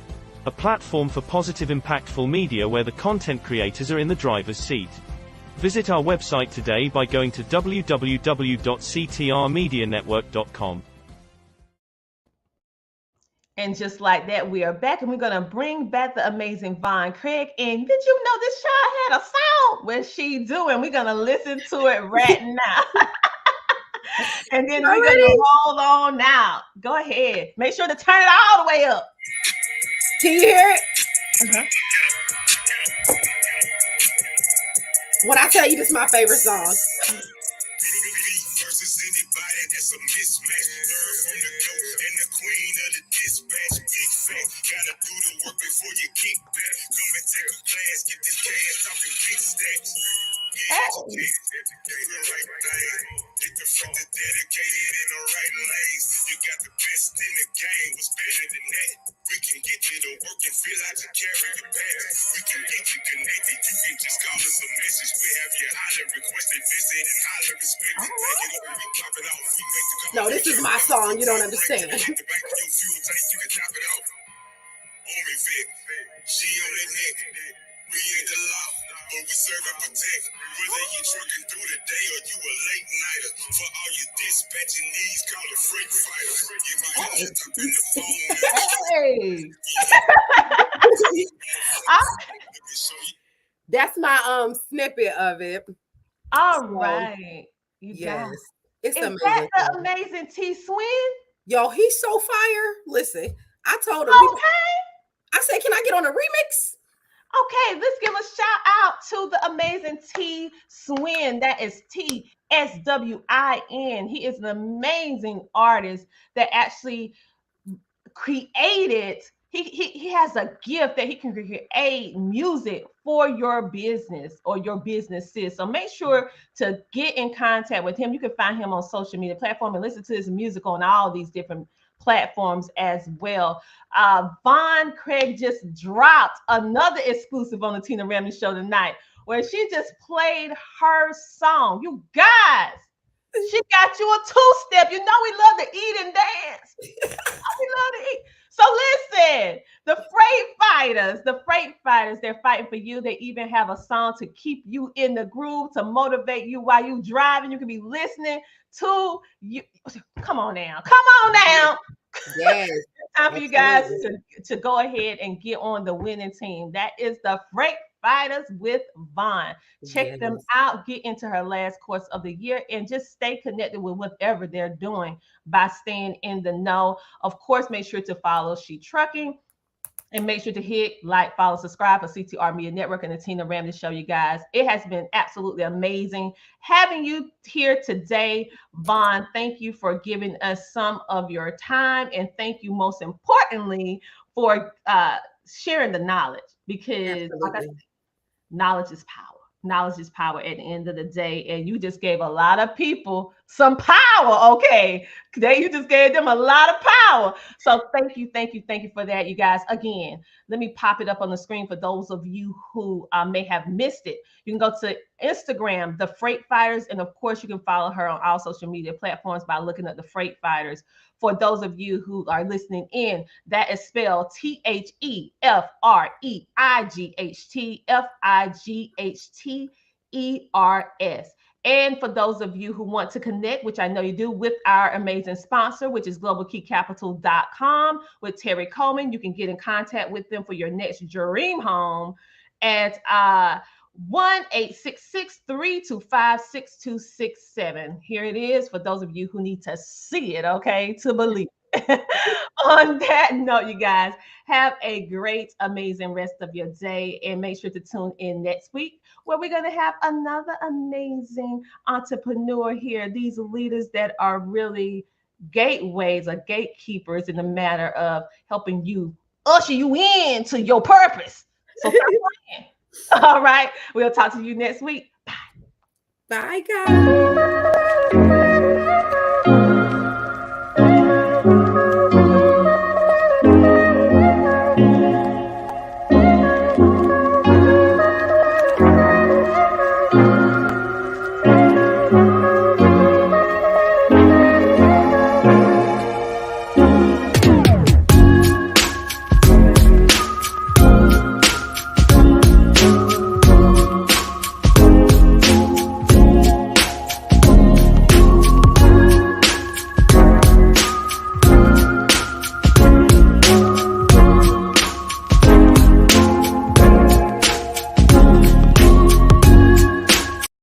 A platform for positive, impactful media where the content creators are in the driver's seat. Visit our website today by going to www.ctrmedianetwork.com. And just like that, we are back, and we're going to bring back the amazing Vaughn Craig. And did you know this child had a sound? What's she doing? We're going to listen to it right now. And then we're going to roll on now. Go ahead. Make sure to turn it all the way up. Can you hear it? Uh-huh. When I tell you this is my favorite song. Anybody that's a mismatch. Learn from the goat and the queen of the dispatch. Big fat, gotta do the work before you kick back. Come and take a class, get this cash talking big stacks. Hey. Get the fruit dedicated in the right lanes. You got the best in the game. What's better than that? We can get you to work and feel like to carry your bag. We can get you connected. You can just call us a message. We have your highly requested visit and highly respected. You know, we pop it off. We make the call. No, this is my song. You don't understand. Get the back of your fuel tank. You can top it off. Army Vic, she on the neck. We ain't the law, but we serve and protect. Whether you trucking through the day or you a late nighter, for all your dispatching needs, call a freight fighter. Give me a lift up in the phone. Hey. That's my snippet of it. All right. You Yes. guys. It's Is amazing. that the amazing T Swin? Yo, he's so fire. Listen, I told him, Okay. I said, can I get on a remix? Okay, let's give a shout out to the amazing T Swin. That is TSWIN. He is an amazing artist that actually created. He has a gift that he can create music for your business or your businesses. So make sure to get in contact with him. You can find him on social media platform and listen to his music on all these different platforms as well. Von Craig just dropped another exclusive on the Tina Ramsey Show tonight, where she just played her song. You guys, she got you a two-step. You know we love to eat and dance. We love to eat. So listen, the freight fighters, they're fighting for you. They even have a song to keep you in the groove, to motivate you while you driving. You can be listening to you. Come on now. Yes. Time for you guys to go ahead and get on the winning team. That is the Freight Fighters with Vaughn. Check them out. Get into her last course of the year and just stay connected with whatever they're doing by staying in the know. Of course, make sure to follow She Trucking. And make sure to hit like, follow, subscribe for CTR Media Network and the Tina Ramsey Show, you guys. It has been absolutely amazing having you here today. Vaughn, thank you for giving us some of your time. And thank you, most importantly, for sharing the knowledge. Because like I said, knowledge is power. Knowledge is power at the end of the day. And you just gave a lot of people some power. Okay. You just gave them a lot of power. So thank you for that, you guys. Again, let me pop it up on the screen for those of you who may have missed it. You can go to Instagram, The Freight Fighters. And of course, you can follow her on all social media platforms by looking at The Freight Fighters. For those of you who are listening in, that is spelled THEFREIGHTFIGHTERS. And for those of you who want to connect, which I know you do, with our amazing sponsor, which is globalkeycapital.com with Terry Coleman, you can get in contact with them for your next dream home at 1-866-325-6267. Here it is for those of you who need to see it, okay, to believe. On that note, you guys, have a great, amazing rest of your day, and make sure to tune in next week where we're going to have another amazing entrepreneur here. These leaders that are really gateways or gatekeepers in the matter of helping you usher you into your purpose. So stop playing. All right. We'll talk to you next week. Bye. Bye, guys.